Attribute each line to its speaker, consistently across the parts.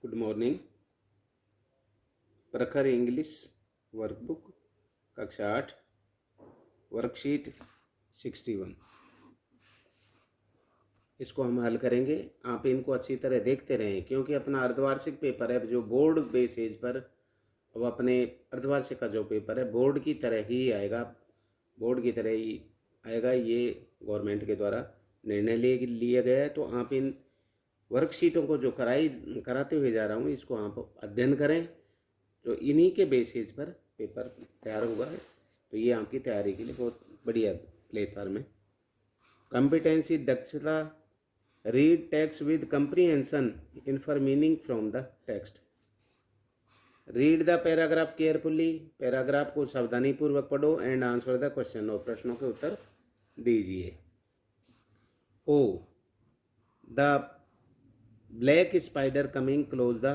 Speaker 1: Good morning. प्रखर English workbook कक्षा 8 worksheet 61 इसको हम हल करेंगे। आप इनको अच्छी तरह देखते रहें क्योंकि अपना अर्धवार्षिक पेपर है जो बोर्ड बेसिस पर, अब अपने अर्धवार्षिक का जो पेपर है बोर्ड की तरह ही आएगा, बोर्ड की तरह ही आएगा। ये गवर्नमेंट के द्वारा निर्णय लिया गया है। तो आप इन वर्कशीटों को जो कराते हुए जा रहा हूँ इसको आप अध्ययन करें, तो इन्हीं के बेसिस पर पेपर तैयार हुआ है। तो ये आपकी तैयारी के लिए बहुत बढ़िया प्लेटफार्म है। कॉम्पिटेंसी दक्षता, read text with comprehension, infer meaning from the text. Read the paragraph carefully, paragraph को सावधानी पूर्वक पढ़ो एंड आंसर द क्वेश्चन, और प्रश्नों के उत्तर दीजिए। Oh the black spider coming close the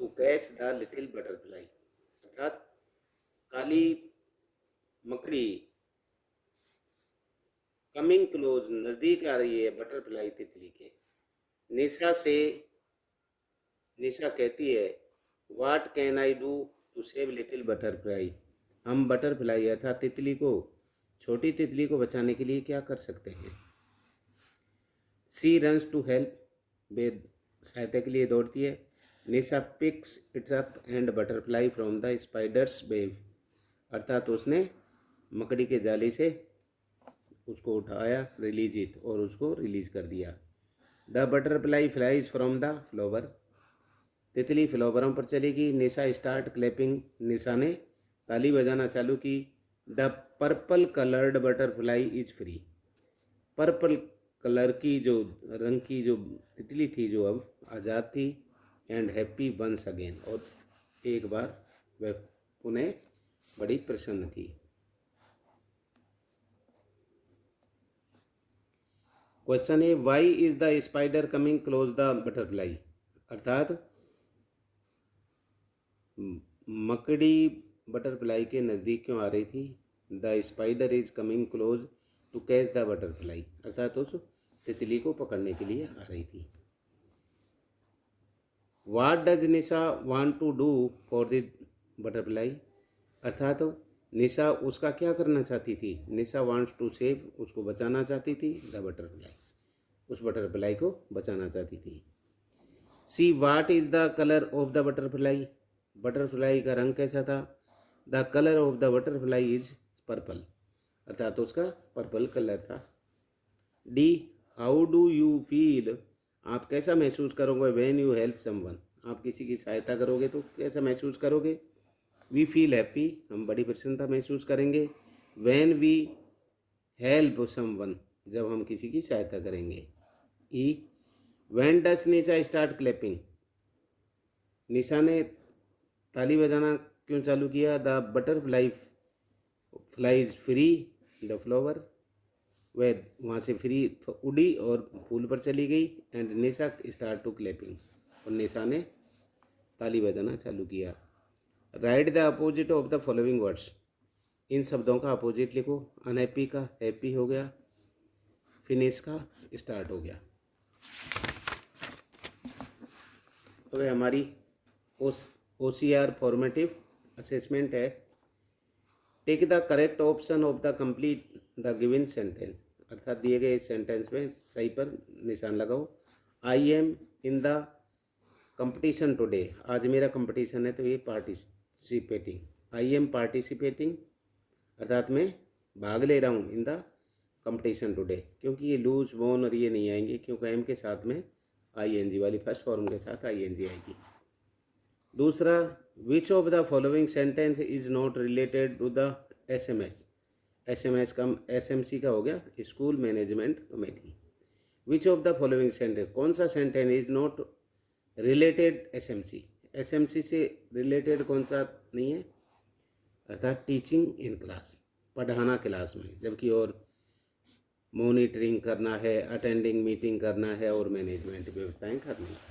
Speaker 1: to catch the little butterfly, अर्थात काली मकड़ी कमिंग क्लोज नजदीक आ रही है बटरफ्लाई तितली के। निशा कहती है what can I do to save little butterfly, हम बटरफ्लाई अर्थात तितली को, छोटी तितली को बचाने के लिए क्या कर सकते हैं। सी रन्स टू हेल्प, वे सहायता के लिए दौड़ती है। Nisha picks its up and butterfly from the spider's wave, अर्थात उसने मकड़ी के जाली से उसको उठाया, रिलीज इट, और उसको रिलीज कर दिया। The butterfly flies from the flower, तितली फ्लावरों पर चलेगी। निशा स्टार्ट क्लैपिंग, निशा ने ताली बजाना चालू की। The purple coloured butterfly is free, purple colour की जो रंग की जो तितली थी जो अब आज़ाद थी। एंड हैप्पी वंस अगेन, और एक बार वह पुनः बड़ी प्रसन्न थी। क्वेश्चन है why is the spider coming close the butterfly, अर्थात मकड़ी बटरफ्लाई के नज़दीक क्यों आ रही थी। The spider is coming close to catch the butterfly, अर्थात उस तितली को पकड़ने के लिए आ रही थी। What does Nisha want to do for the butterfly, अर्थात निशा उसका क्या करना चाहती थी। निशा वांट्स टू सेव, उसको बचाना चाहती थी। द बटरफ्लाई, उस बटरफ्लाई को बचाना चाहती थी। C what is the colour of the butterfly, butterfly का रंग कैसा था। The colour of the butterfly is purple, अर्थात उसका पर्पल कलर था। D how do you feel, आप कैसा महसूस करोगे। व्हेन यू हेल्प समवन, आप किसी की सहायता करोगे तो कैसा महसूस करोगे। वी फील हैप्पी, हम बड़ी प्रसन्नता महसूस करेंगे। व्हेन वी हेल्प समवन, जब हम किसी की सहायता करेंगे। E when does Nisha start clapping, Nisha ने ताली बजाना क्यों चालू किया। The butterfly flies free the flower, वह वहाँ से फ्री उड़ी और फूल पर चली गई। And Nisha start to clapping, और निशा ने ताली बजाना चालू किया। Write the opposite of the following words, इन शब्दों का अपोजिट लिखो। अनहैप्पी का हैप्पी हो गया, फिनिश का स्टार्ट हो गया। तो वह हमारी OCR फॉर्मेटिव असेसमेंट है। Take the correct option of the complete the given sentence, अर्थात दिए गए सेंटेंस में सही पर निशान लगाओ। I am in the competition today, आज मेरा कंपटीशन है तो ये पार्टिसिपेटिंग। आई एम पार्टिसिपेटिंग, अर्थात मैं भाग ले रहा हूँ इन द कंपटीशन टुडे, क्योंकि ये लूज बोन और ये नहीं आएंगे क्योंकि एम के साथ में ING वाली फर्स्ट फॉर्म के साथ ING आएगी। दूसरा, which of the following sentence is not related to the SMS, SMS का SMC का हो गया school management committee. Which of the following sentence, कौन सा sentence is not related SMC, SMC से रिलेटेड कौन सा नहीं है, अर्थात टीचिंग इन क्लास, पढ़ाना क्लास में, जबकि और मॉनिटरिंग करना है, अटेंडिंग मीटिंग करना है और मैनेजमेंट व्यवस्थाएं करनी है।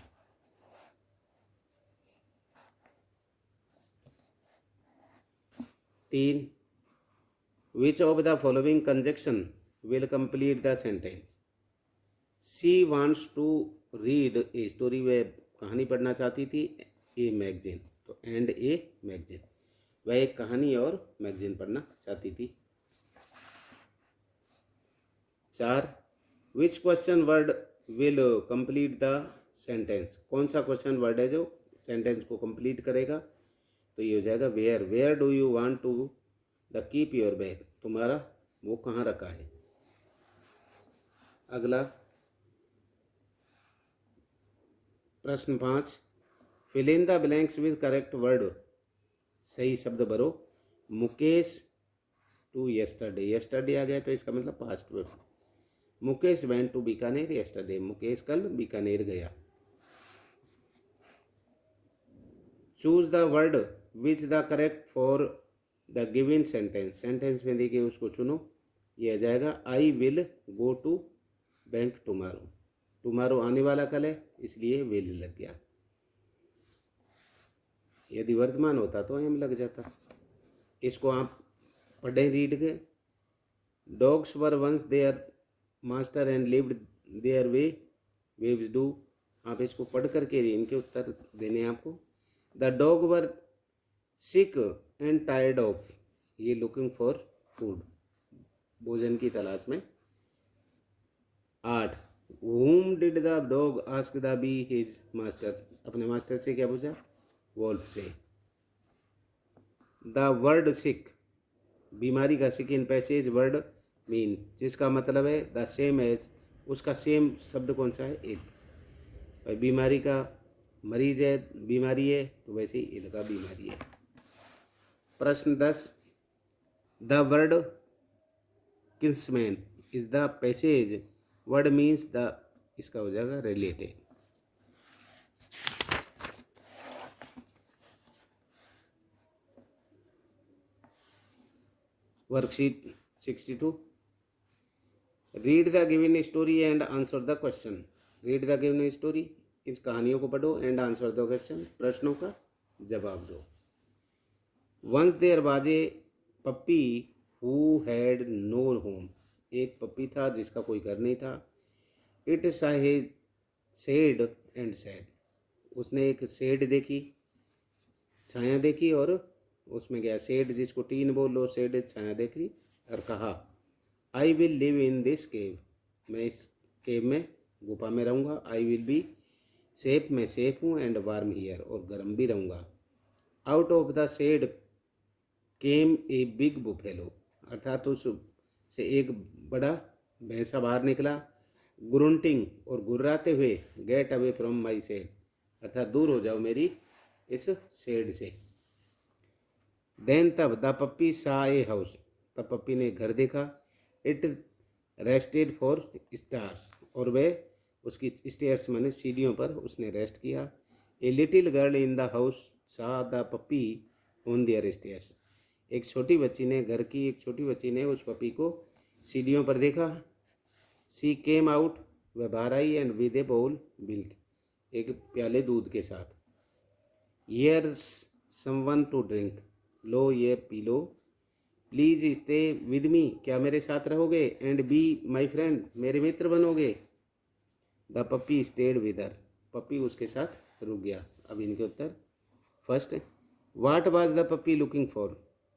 Speaker 1: 3, which of the following conjunction will complete the sentence. She wants to read a story, वह कहानी पढ़ना चाहती थी। ए मैगजीन, तो एंड ए मैगजीन, वह एक कहानी और मैगजीन पढ़ना चाहती थी। 4, which question word will complete the sentence, कौन सा क्वेश्चन वर्ड है जो सेंटेंस को कंप्लीट करेगा? तो ये हो जाएगा where. Where do you want to the keep your bag, तुम्हारा वो कहाँ रखा है? अगला प्रश्न 5, fill in the blanks with correct word, सही शब्द भरो। मुकेश टू यस्टरडे, यस्टरडे आ गया तो इसका मतलब पास्ट में। Mukesh went to Bikaner yesterday, Mukesh कल बीकानेर गया। Choose the word which the correct for the given sentence, sentence में देखिए उसको चुनो। ये आ जाएगा आई will go to bank tomorrow, tomorrow आने वाला कल है इसलिए विल लग गया। यदि वर्तमान होता तो एम लग जाता। इसको आप पढ़ें रीड के। Dogs were once their master and lived their way, waves do, आप इसको पढ़ करके इनके उत्तर देने आपको। The dog were sick and tired of, ये लुकिंग फॉर फूड, भोजन की तलाश में। 8, whom did the dog ask the bee his master, अपने मास्टर से क्या पूछा? वॉल्फ से। द वर्ड सिक, बीमारी का सिक इन पैसेज वर्ड मीन, जिसका मतलब है द सेम एज, उसका सेम शब्द कौन सा है? इट। बीमारी का मरीज है, बीमारी है, तो वैसे ही ईद का बीमारी है। प्रश्न 10, the word kinsman is the passage word means the, इसका हो जाएगा related. Worksheet 62, read the given story and answer the question, read the given story, इस कहानियों को पढ़ो, एंड आंसर द क्वेश्चन, प्रश्नों का जवाब दो। Once there was a puppy who had no home, एक पप्पी था जिसका कोई घर नहीं था। इट सेड एंड सैड, उसने एक शेड देखी, छाया देखी, और उसमें गया शेड, जिसको टीन बोलो, शेड छाया देख ली, और कहा I will live in this cave, मैं इस केव में, गुफा में रहूँगा। आई विल बी सेफ, मैं सेफ हूँ, एंड वार्म हियर, और गर्म भी रहूँगा। Out of the shed came a big buffalo, अर्थात उस से एक बड़ा भैंसा बाहर निकला। ग्रुंटिंग, और गुर्राते हुए, get away from my shed, अर्थात दूर हो जाओ मेरी इस शेड से। देन तब द पप्पी सा ए हाउस, तब पप्पी ने घर देखा। इट रेस्टेड फॉर स्टार्स, और वह उसकी स्टेयर्स माने सीढ़ियों पर उसने रेस्ट किया। A little girl in the house saw the puppy on their stairs, एक छोटी बच्ची ने, घर की एक छोटी बच्ची ने उस पपी को सीढ़ियों पर देखा। सी केम आउट, वह बाहर आई, and with a bowl milk, एक प्याले दूध के साथ। हियर समवन टू ड्रिंक, लो ये पी लो। प्लीज स्टे विद मी, क्या मेरे साथ रहोगे? एंड बी माई फ्रेंड, मेरे मित्र बनोगे। The puppy stayed with her, puppy उसके साथ रुक गया। अब इनके उत्तर। First, what was the puppy looking for,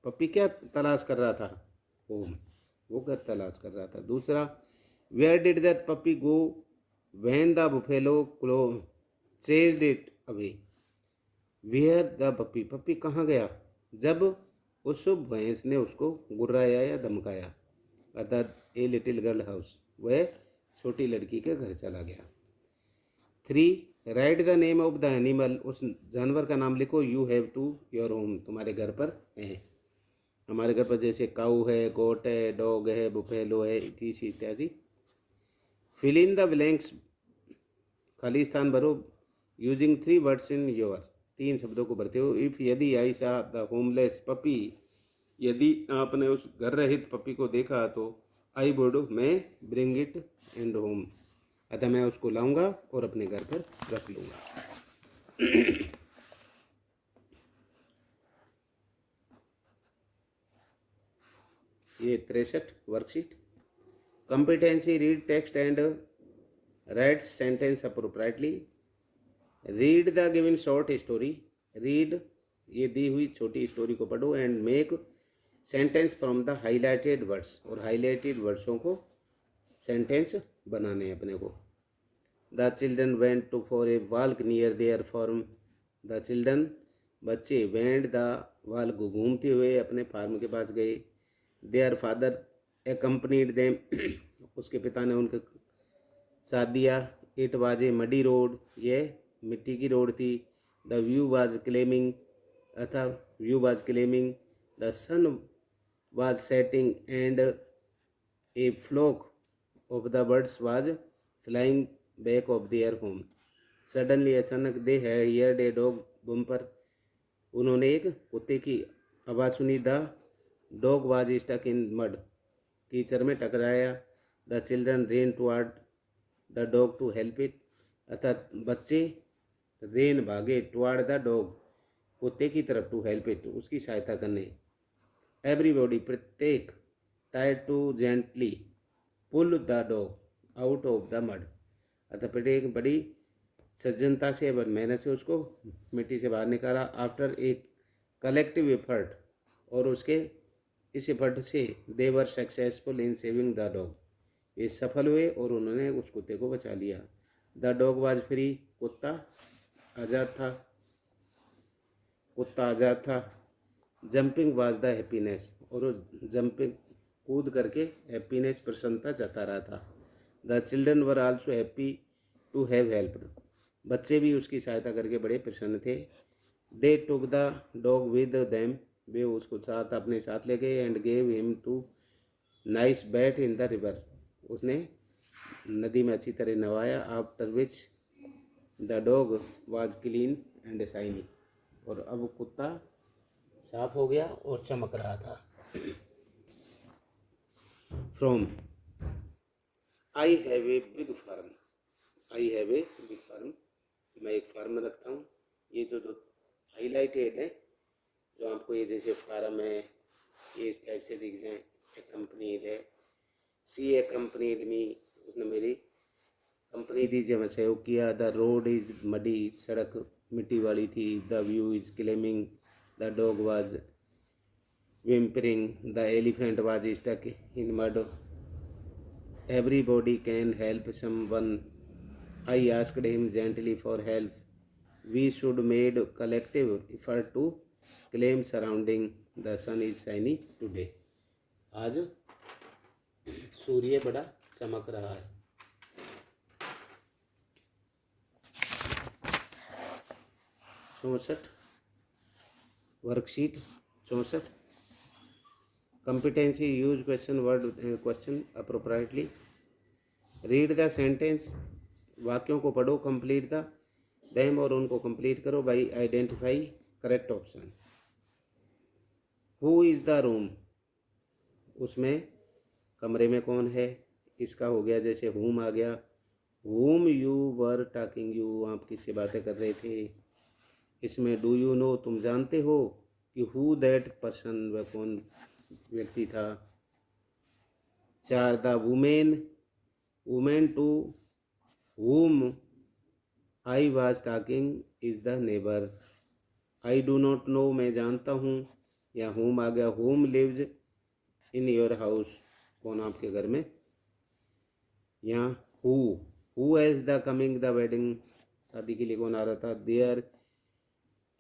Speaker 1: puppy क्या तलाश कर रहा था? होम, वो घर तलाश कर रहा था। दूसरा, where did that puppy go when the buffalo chased it away, where the puppy, puppy कहाँ गया जब उस भैंस ने उसको गुर्राया या धमकाया, अर्थात ए लिटिल गर्ल हाउस, वह छोटी लड़की के घर चला गया। 3, write the name of the animal, उस जानवर का नाम लिखो। You have to your home, तुम्हारे घर पर है। हमारे घर पर जैसे काऊ है, गोट है, डॉग है, बुफेलो है, इत्यादि। फिल इन द ब्लैंक्स, खाली स्थान भरो, यूजिंग 3 वर्ड्स इन योर, 3 शब्दों को भरते हो। इफ़, यदि, आई सा द होमलेस पपी, यदि आपने उस घर रहित पपी को देखा तो आई वुड, मैं, ब्रिंग इट एंड होम, अतः मैं उसको लाऊंगा और अपने घर पर रख लूँगा। ये 63 worksheet. Competency, read text and write sentence appropriately, read the given short story, रीड ये दी हुई छोटी स्टोरी को पढ़ो, and make sentence from the highlighted words, और हाईलाइटेड वर्ड्सों को सेंटेंस बनाने हैं अपने को। The children went to for a walk near their farm, the children बच्चे वेंट द वॉक घूमते हुए अपने फार्म के पास गए। देयर फादर एकम्पनीड देम, उसके पिता ने उनके साथ दिया। It was a muddy road, यह मिट्टी की रोड थी। द व्यू वाज क्लेमिंग, अतः view was calming. The sun was setting and a flock of the birds was flying back of their home. Suddenly अचानक they heard a dog bumper, उन्होंने एक कुत्ते की आवाज़ सुनी। The dog was stuck in mud, कीचड़ में टकराया। The children ran toward the dog to help it, अर्थात बच्चे रेन भागे टुवर्ड द डॉग, कुत्ते की तरफ, टू हेल्प इट, उसकी सहायता करने। एवरीबॉडी प्रत्येक, टाइड to gently pull the dog out of the mud, अतः प्रत्येक बड़ी सज्जनता से और मेहनत से उसको मिट्टी से बाहर निकाला। आफ्टर एक कलेक्टिव एफर्ट, और उसके इस एफर्ट से they were successful in saving the dog, ये सफल हुए और उन्होंने उस कुत्ते को बचा लिया। द डॉग वाज फ्री, कुत्ता आज़ाद था, कुत्ता आज़ाद था। जंपिंग वाज द हैप्पीनेस, और वो जंपिंग कूद करके हैप्पीनेस प्रसन्नता जता रहा था। The children were also happy to have helped, बच्चे भी उसकी सहायता करके बड़े प्रसन्न थे। They took the dog with them, वे उसको साथ अपने साथ ले गए। And gave him to nice bath in the river, उसने नदी में अच्छी तरह नवाया। After which the dog was clean and shiny, और अब कुत्ता साफ हो गया और चमक रहा था। From I have a big farm, I have a big farm, मैं एक फार्म रखता हूँ। ये जो हाईलाइटेड है, जो आपको ये जैसे फार्म है ये इस टाइप से दिख जाए, कंपनीड है। सी ए कंपनीड मी, उसने मेरी कंपनी दी जब मैं सहयोग किया। द रोड इज़ मडी, सड़क मिट्टी वाली थी। The view is claiming, the dog was whimpering, the elephant was stuck in mud. Everybody can help someone, I asked him gently for help. We should made collective effort to claim surrounding. The sun is shining today. आज सूर्य बड़ा चमक रहा है। 64 worksheet 64 competency, use question word question appropriately. Read the sentence, वाक्यों को पढ़ो। Complete the them, और उनको कंप्लीट करो by identify correct option. Who is the room, उसमें कमरे में कौन है, इसका हो गया। जैसे हुम आ गया, whom you were talking, you आप किससे बातें कर रहे थे। इसमें डू यू नो, तुम जानते हो कि हु दैट पर्सन, वह कौन व्यक्ति था। 4 the women, women to whom I was talking is the neighbor. I do not know, मैं जानता हूँ, या whom आ गया। whom lives in your house, कौन आपके घर में। यहाँ who has the coming the wedding, शादी के लिए कौन आ रहा था। there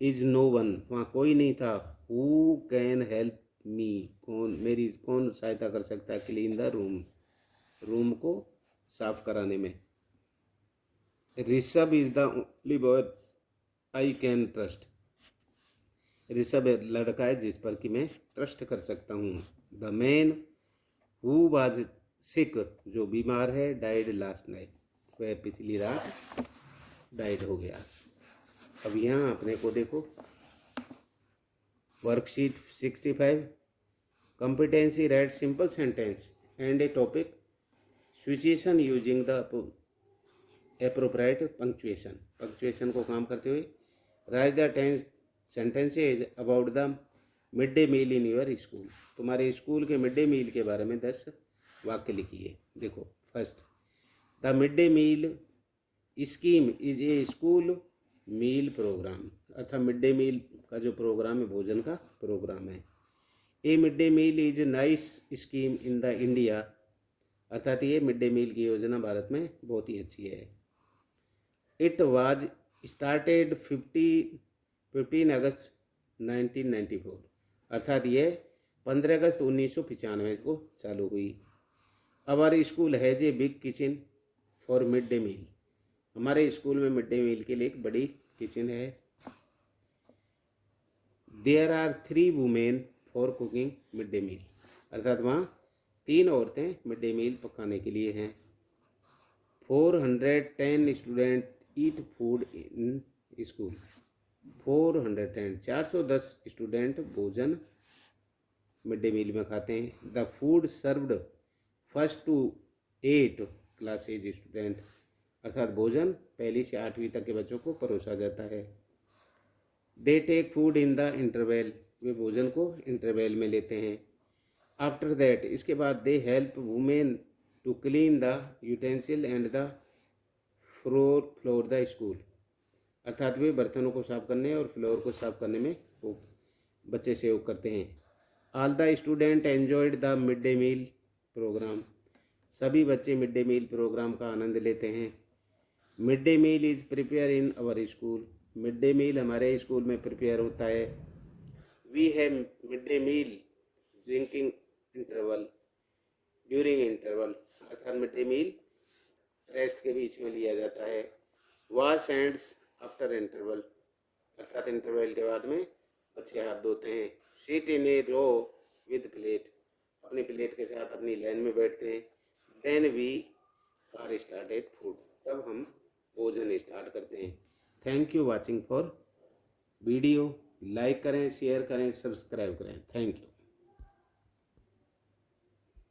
Speaker 1: is no one, वहाँ कोई नहीं था। who can help me, कौन मेरी कौन सहायता कर सकता है। clean the room, रूम को साफ कराने में। Rishabh is the only boy I can trust, Rishabh लड़का है जिस पर कि मैं ट्रस्ट कर सकता हूँ। The man who was sick, जो बीमार है, डाइड लास्ट नाइट, वह पिछली रात डाइड हो गया। अब यहाँ अपने को देखो worksheet 65 competency, write simple sentence and a topic situation using the appropriate punctuation, punctuation को काम करते हुए write the 10 sentences about the mid day meal in your school, तुम्हारे स्कूल के मिड डे मील के बारे में 10 वाक्य लिखिए। देखो first, the mid day meal scheme is a school meal programme, अर्थात मिड डे मील का जो प्रोग्राम है भोजन का प्रोग्राम है। A mid day meal is nice scheme in the India, अर्थात ये मिड डे मील की योजना भारत में बहुत ही अच्छी है। इट वाज स्टार्टेड 15 अगस्त 1994, अर्थात ये 15 अगस्त 1995 को चालू हुई। Our school has a big kitchen for mid day meal, हमारे स्कूल में मिड डे मील के लिए एक बड़ी किचन है। There are 3 women for cooking mid day meal, अर्थात वहाँ 3 औरतें मिड डे मील पकाने के लिए हैं। 410 student eat food in school, 410 student भोजन मिड डे मील में खाते हैं। The food served first to 8 classes student, अर्थात भोजन 1 से 8वीं तक के बच्चों को परोसा जाता है। They take food in the interval, वे भोजन को इंटरवल में लेते हैं। आफ्टर दैट, इसके बाद they help women to clean the utensil and the floor the school, अर्थात वे बर्तनों को साफ करने और फ्लोर को साफ करने में वो बच्चे सहयोग करते हैं। All the student enjoyed the mid day meal programme, सभी बच्चे मिड डे मील प्रोग्राम का आनंद लेते हैं। Mid day meal is prepare in our school, mid day meal हमारे स्कूल में प्रिपेयर होता है। We have mid day meal drinking interval during interval, अर्थात मिड डे मील रेस्ट के बीच में लिया जाता है। वॉश हैंड्स आफ्टर इंटरवल, अर्थात इंटरवल के बाद में बच्चे हाथ धोते हैं। Sit in a row with plate, अपनी प्लेट के साथ अपनी लाइन में बैठते हैं। Then we are started food, तब हम भोजन स्टार्ट करते हैं। Thank you watching for video, like करें, शेयर करें, सब्सक्राइब करें। Thank you.